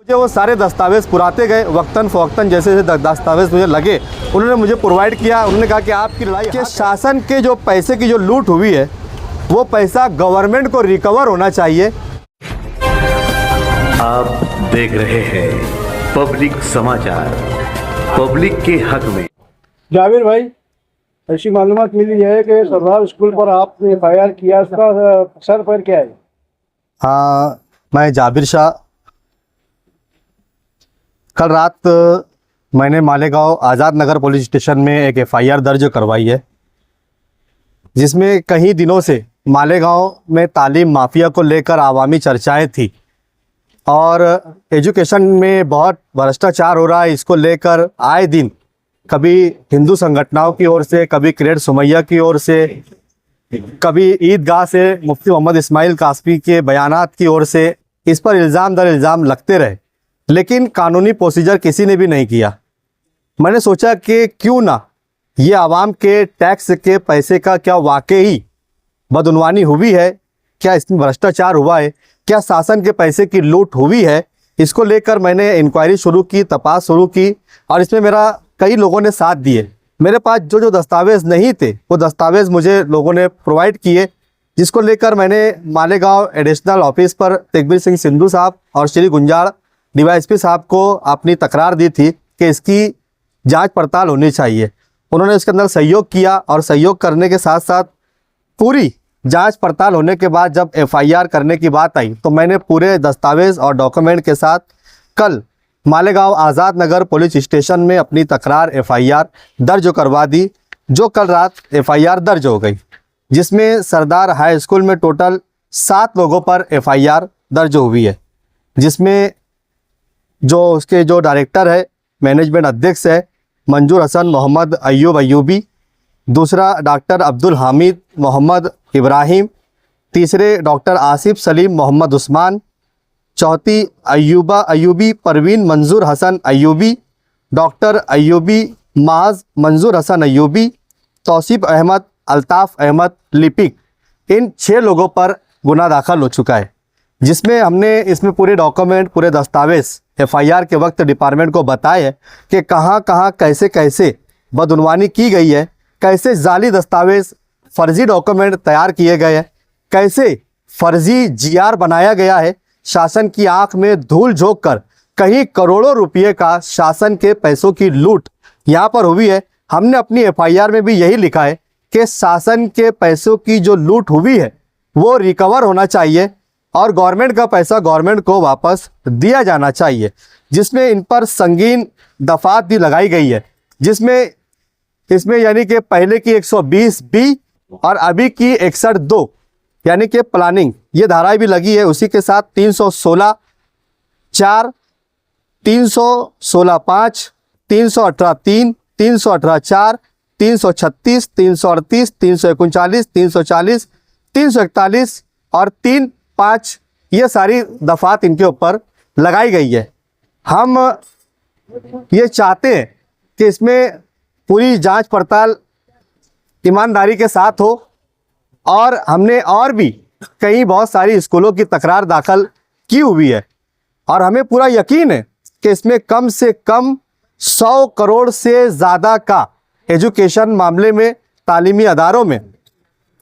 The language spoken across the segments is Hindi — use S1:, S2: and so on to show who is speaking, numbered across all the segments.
S1: जो वो सारे दस्तावेज़ पुराते गए वक्तन फ़वक्तन, जैसे जैसे दस्तावेज़ मुझे लगे उन्होंने मुझे प्रोवाइड किया। उन्होंने कहा कि आपकी लड़ाई के शासन के जो पैसे की जो लूट हुई है वो पैसा गवर्नमेंट को रिकवर होना चाहिए।
S2: आप देख रहे हैं पब्लिक समाचार, पब्लिक के हक में।
S3: जाबिर भाई, ऐसी मालूमात मिली है कि सरदार स्कूल पर आपने FIR किया, उसका सर पर क्या है?
S1: हाँ, मैं जाबिर शाह। कल रात मैंने मालेगांव आज़ाद नगर पुलिस स्टेशन में एक FIR दर्ज करवाई है, जिसमें कई दिनों से मालेगांव में तालीम माफिया को लेकर आवामी चर्चाएं थी और एजुकेशन में बहुत भ्रष्टाचार हो रहा है। इसको लेकर आए दिन कभी हिंदू संगठनों की ओर से, कभी क्रेड सुमैया की ओर से, कभी ईदगाह से मुफ्ती मोहम्मद इस्माइल कासमी के बयानात की ओर से इस पर इल्ज़ाम दर इल्ज़ाम लगते रहे, लेकिन कानूनी प्रोसीजर किसी ने भी नहीं किया। मैंने सोचा कि क्यों ना ये आवाम के टैक्स के पैसे का क्या वाकई बदउनवानी हुई है, क्या इसमें भ्रष्टाचार हुआ है, क्या शासन के पैसे की लूट हुई है, इसको लेकर मैंने इंक्वायरी शुरू की, तपास शुरू की और इसमें मेरा कई लोगों ने साथ दिए। मेरे पास जो दस्तावेज़ नहीं थे वो दस्तावेज़ मुझे लोगों ने प्रोवाइड किए, जिसको लेकर मैंने मालेगांव एडिशनल ऑफिस पर तेगबीर सिंह सिंधु साहब और श्री गुंजाड़ DYSP साहब को अपनी तकरार दी थी कि इसकी जांच पड़ताल होनी चाहिए। उन्होंने इसके अंदर सहयोग किया और सहयोग करने के साथ साथ पूरी जांच पड़ताल होने के बाद जब FIR करने की बात आई तो मैंने पूरे दस्तावेज़ और डॉक्यूमेंट के साथ कल मालेगांव आज़ाद नगर पुलिस स्टेशन में अपनी तकरार FIR दर्ज करवा दी, जो कल रात FIR दर्ज हो गई, जिसमें सरदार हाई स्कूल में टोटल 7 लोगों पर FIR दर्ज हुई है, जिसमें जो उसके जो डायरेक्टर है, मैनेजमेंट अध्यक्ष है मंजूर हसन मोहम्मद अयूब अयूबी, दूसरा डॉक्टर अब्दुल हामिद मोहम्मद इब्राहिम, तीसरे डॉक्टर आसिफ सलीम मोहम्मद उस्मान, चौथी अयूबा अयूबी परवीन मंजूर हसन अयूबी, डॉक्टर अयूबी माज मंजूर हसन अयूबी, तौसीफ अहमद अल्ताफ़ अहमद लिपिक। इन 6 लोगों पर गुना दाखिल हो चुका है, जिसमें हमने इसमें पूरे डॉक्यूमेंट, पूरे दस्तावेज़ FIR के वक्त डिपार्टमेंट को बताए कि कहाँ कहाँ कैसे कैसे बदउनवानी की गई है, कैसे जाली दस्तावेज़, फर्जी डॉक्यूमेंट तैयार किए गए हैं, कैसे फर्जी GR बनाया गया है, शासन की आंख में धूल झोंक कर कहीं करोड़ों रुपये का शासन के पैसों की लूट यहाँ पर हुई है। हमने अपनी FIR में भी यही लिखा है कि शासन के पैसों की जो लूट हुई है वो रिकवर होना चाहिए और गवर्नमेंट का पैसा गवर्नमेंट को वापस दिया जाना चाहिए, जिसमें इन पर संगीन दफात भी लगाई गई है, जिसमें इसमें यानी कि पहले की 120B और अभी की 61(2) यानी कि प्लानिंग, ये धाराएं भी लगी है। उसी के साथ 316(4), 316(5), 318(3), 318(4), 336, 338, 339, 340, 341 और 3(5) ये सारी दफात इनके ऊपर लगाई गई है। हम ये चाहते हैं कि इसमें पूरी जांच पड़ताल ईमानदारी के साथ हो और हमने और भी कई बहुत सारी स्कूलों की तकरार दाखिल की हुई है और हमें पूरा यकीन है कि इसमें कम से कम 100 करोड़ से ज़्यादा का एजुकेशन मामले में, तालीमी अदारों में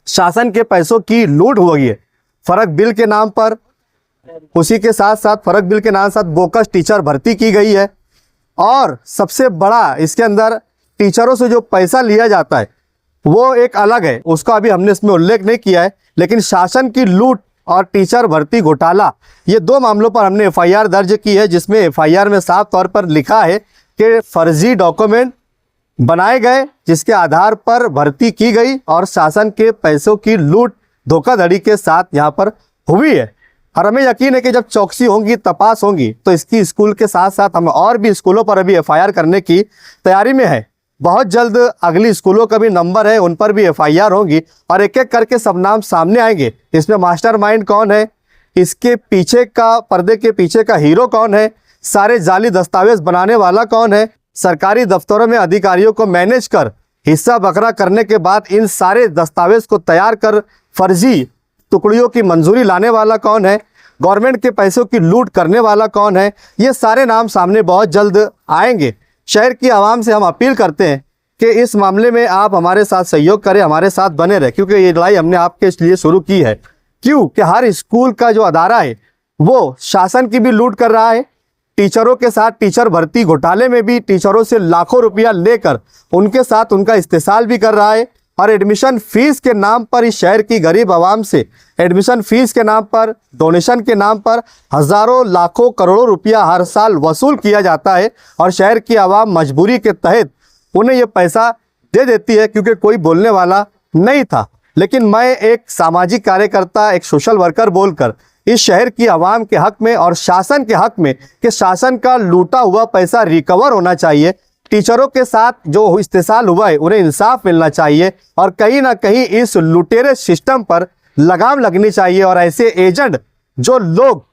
S1: शासन के पैसों की लूट हुई है। फ़र्क बिल के नाम पर, उसी के साथ साथ फ़र्क बिल के नाम साथ बोकस टीचर भर्ती की गई है और सबसे बड़ा इसके अंदर टीचरों से जो पैसा लिया जाता है वो एक अलग है, उसका अभी हमने इसमें उल्लेख नहीं किया है, लेकिन शासन की लूट और टीचर भर्ती घोटाला, ये 2 मामलों पर हमने FIR दर्ज की है, जिसमें FIR में साफ तौर पर लिखा है कि फर्जी डॉक्यूमेंट बनाए गए जिसके आधार पर भर्ती की गई और शासन के पैसों की लूट धोखाधड़ी के साथ यहाँ पर हुई है। और हमें यकीन है कि जब चौकसी होंगी, तपास होंगी, तो इसकी स्कूल के साथ साथ हम और भी स्कूलों पर अभी FIR करने की तैयारी में है। बहुत जल्द अगली स्कूलों का भी नंबर है, उन पर भी FIR होंगी और एक एक करके सब नाम सामने आएंगे। इसमें मास्टरमाइंड कौन है, इसके पीछे का, पर्दे के पीछे का हीरो कौन है, सारे जाली दस्तावेज बनाने वाला कौन है, सरकारी दफ्तरों में अधिकारियों को मैनेज कर हिस्सा बकरा करने के बाद इन सारे दस्तावेज को तैयार कर फर्जी टुकड़ियों की मंजूरी लाने वाला कौन है, गवर्नमेंट के पैसों की लूट करने वाला कौन है, ये सारे नाम सामने बहुत जल्द आएंगे। शहर की आवाम से हम अपील करते हैं कि इस मामले में आप हमारे साथ सहयोग करें, हमारे साथ बने रहे, क्योंकि ये लड़ाई हमने आपके लिए शुरू की है। क्यों कि हर स्कूल का जो अदारा है वो शासन की भी लूट कर रहा है। टीचरों के साथ टीचर भर्ती घोटाले में भी टीचरों से लाखों रुपया लेकर उनके साथ उनका इस्तेसाल भी कर रहा है। और एडमिशन फीस के नाम पर इस शहर की गरीब आवाम से एडमिशन फीस के नाम पर, डोनेशन के नाम पर हज़ारों लाखों करोड़ों रुपया हर साल वसूल किया जाता है। और शहर की आवाम मजबूरी के तहत उन्हें ये पैसा दे देती है, क्योंकि कोई बोलने वाला नहीं था। लेकिन मैं एक सामाजिक कार्यकर्ता, एक सोशल वर्कर बोलकर इस शहर की आवाम के हक में और शासन के हक में कि शासन का लूटा हुआ पैसा रिकवर होना चाहिए। टीचरों के साथ जो इस्तेसाल हुआ है उन्हें इंसाफ मिलना चाहिए और कहीं ना कहीं इस लुटेरे सिस्टम पर लगाम लगनी चाहिए। और ऐसे एजेंट जो लोग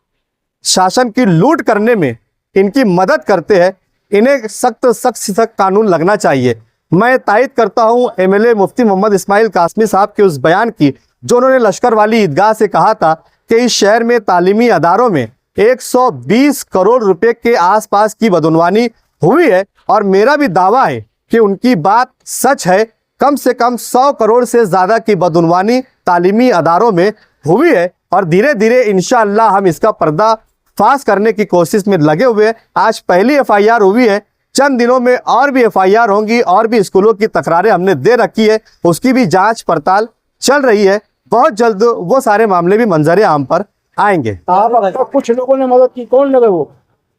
S1: शासन की लूट करने में इनकी मदद करते हैं, इन्हें सख्त कानून लगना चाहिए। मैं तायद करता हूं एमएलए मुफ्ती मोहम्मद इस्माइल कासमी साहब के उस बयान की जो उन्होंने लश्कर वाली ईदगाह से कहा था कि इस शहर में तालीमी अदारों में 120 करोड़ रुपए के आसपास की बदनवानी हुई है। और मेरा भी दावा है कि उनकी बात सच है। कम से कम 100 करोड़ से ज़्यादा की बदनवानी तालीमी अदारों में हुई है और धीरे धीरे इंशाअल्लाह हम इसका पर्दा फाश करने की कोशिश में लगे हुए हैं। आज पहली एफआईआर हुई है, चंद दिनों में और भी एफआईआर होंगी और भी स्कूलों की तकरारें हमने दे रखी है, उसकी भी जांच पड़ताल चल रही है। बहुत जल्द वो सारे मामले भी मंजर आम पर आएंगे।
S3: आप कुछ लोगों ने मदद की, कौन लगे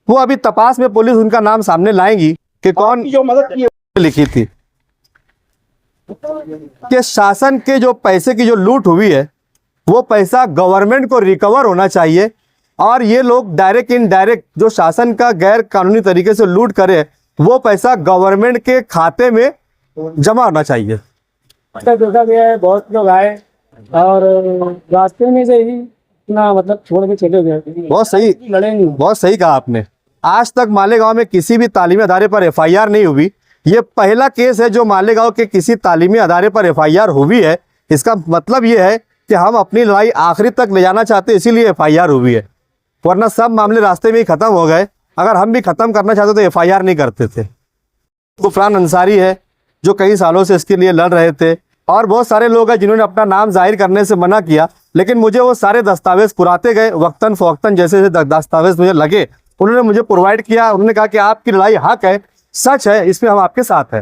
S3: वो
S1: अभी तपास में पुलिस उनका नाम सामने लाएंगी कि कौन
S3: जो मदद की
S1: लिखी थी। कि शासन के जो पैसे की जो लूट हुई है वो पैसा गवर्नमेंट को रिकवर होना चाहिए और ये लोग डायरेक्ट इनडायरेक्ट जो शासन का गैर कानूनी तरीके से लूट करे वो पैसा गवर्नमेंट के खाते में जमा होना चाहिए।
S3: देखा गया है बहुत लोग आए और रास्ते में से ही ना मतलब छोड़ के चले गए।
S1: बहुत सही,
S3: लड़ेंगे।
S1: बहुत सही कहा आपने। आज तक मालेगांव में किसी भी तालीमी अदारे पर एफआईआर नहीं हुई। ये पहला केस है जो मालेगांव के किसी तालीमी अदारे पर एफआईआर हुई है। इसका मतलब ये है कि हम अपनी लड़ाई आखिरी तक ले जाना चाहते हैं, इसीलिए एफआईआर हुई है, वरना सब मामले रास्ते में ही खत्म हो गए। अगर हम भी खत्म करना चाहते तो एफआईआर नहीं करते थे। गुफरान अंसारी है जो कई सालों से इसके लिए लड़ रहे थे और बहुत सारे लोग हैं जिन्होंने अपना नाम जाहिर करने से मना किया, लेकिन मुझे वो सारे दस्तावेज पुराते गए वक्तन फ़वक्तन, जैसे दस्तावेज मुझे लगे उन्होंने मुझे प्रोवाइड किया। उन्होंने कहा कि आपकी लड़ाई हक है, सच है, इसमें हम आपके साथ हैं।